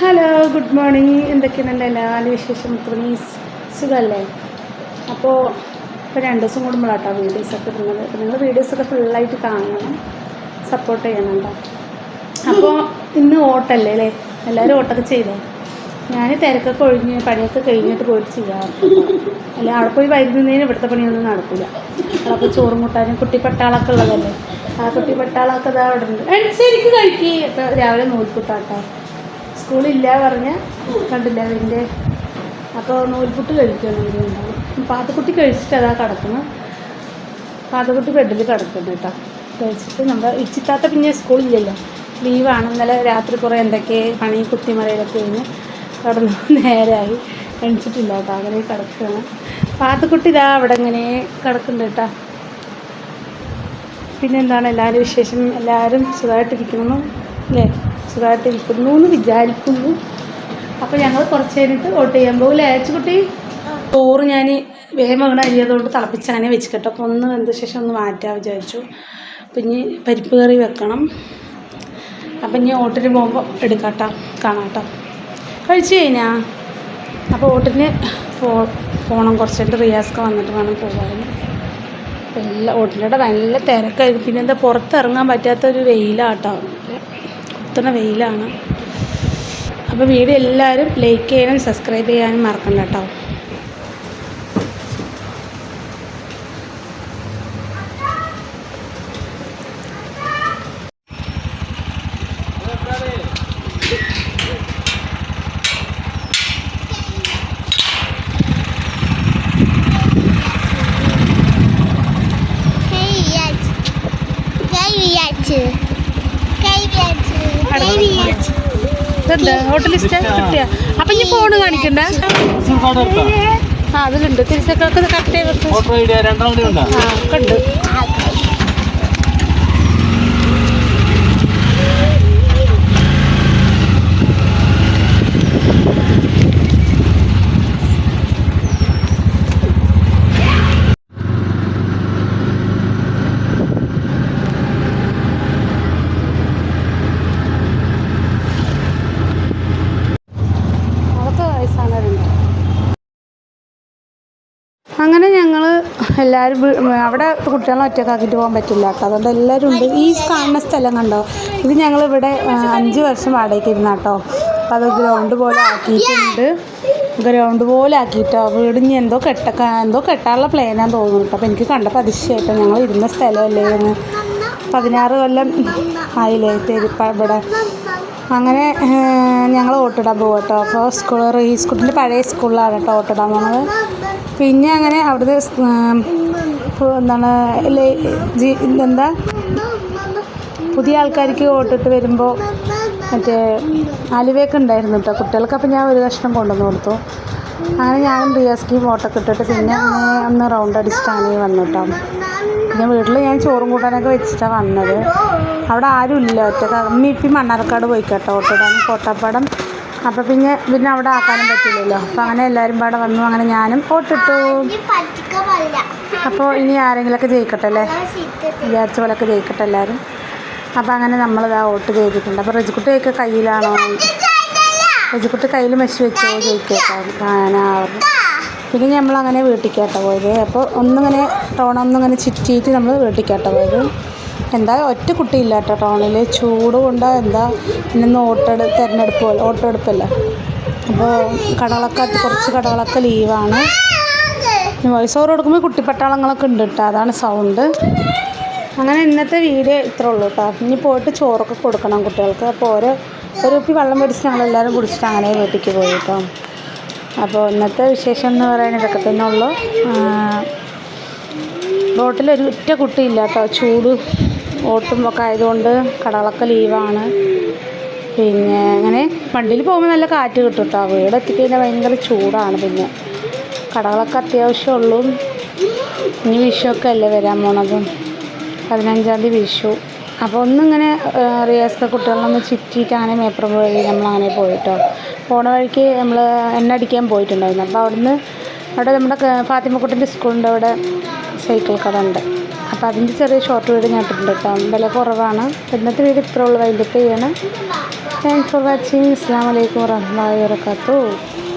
Hello, good morning. എന്തൊക്കെയാണ് എല്ലാവരും വിശേഷം? സുഖമല്ലേ? അപ്പോൾ ഇപ്പോൾ 2 ദിവസം കൂടുമ്പോഴാട്ടോ വീഡിയോസൊക്കെ ഇടുന്നത്. അപ്പോൾ നിങ്ങൾ വീഡിയോസൊക്കെ ഫുള്ളായിട്ട് കാണണം, സപ്പോർട്ട് ചെയ്യണം കേട്ടോ. അപ്പോൾ ഇന്ന് ഓട്ടല്ലേ അല്ലേ? എല്ലാവരും ഓട്ടമൊക്കെ ചെയ്തോ? ഞാൻ തിരക്കൊക്കെ ഒഴിഞ്ഞ് പണിയൊക്കെ കഴിഞ്ഞിട്ട് പോയിട്ട് ചെയ്യാറുണ്ട്. അല്ല, അവിടെ പോയി വരുന്നതിന് ഇവിടുത്തെ പണിയൊന്നും നടക്കില്ല. അപ്പോൾ ചോറും കൂട്ടാനും കുട്ടിപ്പട്ടാളൊക്കെ ഉള്ളതല്ലേ, ആ കുട്ടിപ്പട്ടാളൊക്കെ ഇതാ അവിടെ ഉണ്ട്. ശരിക്കും കഴിക്കുക. ഇപ്പോൾ രാവിലെ നൂൽപുട്ടാട്ടോ, സ്കൂളില്ല പറഞ്ഞാൽ കണ്ടില്ല അവൻ്റെ. അപ്പോൾ നൂൽപുട്ട് കഴിക്കണം ഉണ്ടാവും. പാത്തക്കുട്ടി കഴിച്ചിട്ട് അതാ കിടക്കണം. പാത്തക്കുട്ടി ബെഡിൽ കിടക്കുന്നു കേട്ടോ. കഴിച്ചിട്ട് നമ്മുടെ ഇച്ചിത്താത്ത പിന്നെ സ്കൂളില്ലല്ലോ, ലീവാണ്. ഇന്നലെ രാത്രി കുറേ എന്തൊക്കെ പണി കുത്തിമറയിലൊക്കെ കഴിഞ്ഞ് കിടന്നു നേരമായി, എണിച്ചിട്ടില്ല കേട്ടോ. അങ്ങനെ കിടക്കുകയാണ്. പാത്തക്കുട്ടി ഇതാ അവിടെ ഇങ്ങനെ കിടക്കുന്നുണ്ട് കേട്ടോ. പിന്നെന്താണ് എല്ലാവരും വിശേഷം? എല്ലാവരും സുഖമായിട്ടിരിക്കുന്നു അല്ലേ? സുഖമായിട്ടിരിക്കുന്നു എന്ന് വിചാരിക്കുന്നു. അപ്പോൾ ഞങ്ങൾ കുറച്ച് കഴിഞ്ഞിട്ട് വോട്ട് ചെയ്യാൻ പോകും. കുട്ടി ചോറ് ഞാൻ വേഗം വീണ അരിയതുകൊണ്ട് തിളപ്പിച്ച് അങ്ങനെ വെച്ചിട്ടോ. അപ്പോൾ ഒന്ന് വെന്ത ശേഷം ഒന്ന് മാറ്റാൻ വിചാരിച്ചു. അപ്പം ഇനി പരിപ്പ് കറി വെക്കണം. അപ്പം ഇനി വോട്ടിന് പോകുമ്പോൾ എടുക്കാട്ടോ, കാണാട്ടോ. കഴിച്ചു കഴിഞ്ഞാൽ അപ്പോൾ വോട്ടിന് പോകണം. കുറച്ചായിട്ട് റിയാസ്ക്ക് വന്നിട്ട് വേണം പോകാൻ. അപ്പം എല്ലാ വോട്ടിൻ്റെ നല്ല തിരക്കായിരിക്കും. പിന്നെ എന്താ പുറത്തിറങ്ങാൻ പറ്റാത്തൊരു വെയിലാട്ടോ, കുത്തുന്ന വെയിലാണ്. അപ്പോൾ വീഡിയോ എല്ലാവരും ലൈക്ക് ചെയ്യാനും സബ്സ്ക്രൈബ് ചെയ്യാനും മറക്കണ്ട കേട്ടോ. ഹോട്ടൽ ലിസ്റ്റ് കിട്ടിയ അപ്പം ഇനി ഫോണ് കാണിക്കണ്ട. ആ അതിലുണ്ട്, തിരിച്ചൊക്കെ കറക്റ്റ് ചെയ്ത് ഒക്കെ ഉണ്ട്. അങ്ങനെ ഞങ്ങൾ എല്ലാവരും അവിടെ കുട്ടികളെ ഒറ്റക്കാക്കിയിട്ട് പോകാൻ പറ്റില്ല കേട്ടോ. അതുകൊണ്ട് എല്ലാവരും ഉണ്ട്. ഈ കാണുന്ന സ്ഥലം കണ്ടോ, ഇത് ഞങ്ങളിവിടെ 5 വർഷം വാടകയ്ക്ക് ഇരുന്ന കേട്ടോ. അപ്പോൾ അത് ഗ്രൗണ്ട് പോലെ ആക്കിയിട്ടുണ്ട്. ഗ്രൗണ്ട് പോലെ ആക്കിയിട്ടോ. വീടിന് എന്തോ കെട്ടാനുള്ള പ്ലാനാന്ന് തോന്നുന്നു കേട്ടോ. അപ്പോൾ എനിക്ക് കണ്ടപ്പോൾ അതിശയമായിട്ടോ. ഞങ്ങൾ ഇരുന്ന സ്ഥലമല്ലേ എന്ന് 16 കൊല്ലം ആയില്ലേ ഇവിടെ. അങ്ങനെ ഞങ്ങൾ വോട്ടിടാൻ പോകും കേട്ടോ. അപ്പോൾ ഈ സ്കൂളിൻ്റെ പഴയ സ്കൂളിലാണ് കേട്ടോ വോട്ടിടാൻ പോകുന്നത്. പിന്നെ അങ്ങനെ അവിടുത്തെ എന്താണ് എന്താ പുതിയ ആൾക്കാർക്ക് വോട്ടിട്ട് വരുമ്പോൾ മറ്റേ അലുവയൊക്കെ ഉണ്ടായിരുന്നു കേട്ടോ കുട്ടികൾക്ക്. അപ്പോൾ ഞാൻ ഒരു കഷ്ണം കൊണ്ടുവന്ന് കൊടുത്തു. അങ്ങനെ ഞാനും റിയാസ്ക്കും വോട്ടൊക്കെ ഇട്ടിട്ട് പിന്നെ ഒന്ന് റൗണ്ട് അടിച്ചിട്ടാണ് വന്നു കേട്ടോ. പിന്നെ വീട്ടിൽ ഞാൻ ചോറും കൂട്ടാനൊക്കെ വെച്ചിട്ടാണ് വന്നത്. അവിടെ ആരും ഇല്ല, ഒറ്റ ഇപ്പം മണ്ണാർക്കാട് പോയി കേട്ടോ വോട്ടിടാൻ, കോട്ടപ്പാടം. അപ്പോൾ പിന്നെ അവിടെ ആക്കാനും പറ്റില്ലല്ലോ. അപ്പോൾ അങ്ങനെ എല്ലാവരും പാടെ വന്നു. അങ്ങനെ ഞാനും വോട്ടിട്ടു. അപ്പോൾ ഇനി ആരെങ്കിലുമൊക്കെ ജയിക്കട്ടെ അല്ലേ, വിചാരിച്ച പോലെയൊക്കെ ജയിക്കട്ടെ എല്ലാവരും. അപ്പോൾ അങ്ങനെ നമ്മളിതാ വോട്ട് ചെയ്തിട്ടുണ്ട്. അപ്പോൾ റജിക്കുട്ടിയൊക്കെ കയ്യിലാണോ, റജിക്കുട്ടി കയ്യിൽ മെഷ് വെച്ചോ ജയിക്കേട്ടാവും. പിന്നെ നമ്മളങ്ങനെ വീട്ടിലേക്കാട്ടോ പോയത്. അപ്പോൾ ഒന്നിങ്ങനെ ടൗണൊന്നിങ്ങനെ ചുറ്റിയിട്ട് നമ്മൾ വീട്ടിലേക്കാട്ടോ പോയത്. എന്താ ഒറ്റ കുട്ടിയില്ല കേട്ടോ ടൗണിൽ, ചൂട് കൊണ്ടോ എന്താ. പിന്നെ ഇന്ന് തെരഞ്ഞെടുപ്പല്ലേ. അപ്പോൾ കുറച്ച് കടകളൊക്കെ ലീവാണ്. വോയിസ് ഓവർ കൊടുക്കുമ്പോൾ കുട്ടിപ്പട്ടാളങ്ങളൊക്കെ ഉണ്ട് കേട്ടോ, അതാണ് സൗണ്ട്. അങ്ങനെ ഇന്നത്തെ വീഡിയോ ഇത്രേ ഉള്ളൂ കേട്ടോ. ഇനി പോയിട്ട് ചോറൊക്കെ കൊടുക്കണം കുട്ടികൾക്ക്. അപ്പോൾ ഒരു കുപ്പി വെള്ളം മേടിച്ച് ഞങ്ങളെല്ലാവരും കുടിച്ചിട്ട് അങ്ങനെ വീട്ടിലേക്ക് പോയി കേട്ടോ. അപ്പോൾ ഇന്നത്തെ വിശേഷം എന്ന് പറയാൻ ഇതൊക്കെ തന്നെ ഉള്ളൂ. റോട്ടിലൊരു ഒറ്റ കുട്ടിയില്ല കേട്ടോ, ചൂട് ഓട്ടും ഒക്കെ ആയതുകൊണ്ട് കടകളൊക്കെ ലീവാണ്. പിന്നെ അങ്ങനെ വണ്ടിയിൽ പോകുമ്പോൾ നല്ല കാറ്റ് കിട്ടും കേട്ടോ. വീട് എത്തിക്കഴിഞ്ഞാൽ ഭയങ്കര ചൂടാണ്. പിന്നെ കടകളൊക്കെ അത്യാവശ്യമുള്ളൂ. ഇനി വിഷുവൊക്കെ അല്ലേ വരാൻ പോണത്, 15-ാം തീയതി വിഷു. അപ്പോൾ ഒന്നിങ്ങനെ റിയാസ്ക കുട്ടികളൊന്ന് ചുറ്റിയിട്ട് അങ്ങനെ മേപ്പുറം വഴി നമ്മളങ്ങനെ പോയിട്ടോ. പോണ വഴിക്ക് നമ്മൾ എണ്ണ അടിക്കാൻ പോയിട്ടുണ്ടായിരുന്നു. അപ്പോൾ അവിടെ നമ്മുടെ ഫാത്തിമക്കുട്ടിൻ്റെ സ്കൂളിൻ്റെ അവിടെ സൈക്കിൾ കട ഉണ്ട്. അപ്പോൾ അതിൻ്റെ ചെറിയ ഷോർട്ട് വീഡിയോ ഞാൻ ഇട്ടിട്ടുണ്ട് കേട്ടോ. വില കുറവാണ്. ഇന്നത്തെ വീഡിയോ ഇത്രേ ഉള്ളൂ. വൈൻഡപ്പ് ചെയ്യണം. Thanks for watching. അസ്സലാമു അലൈക്കും വറഹ്മത്തുള്ളാഹി വബറകാതുഹു.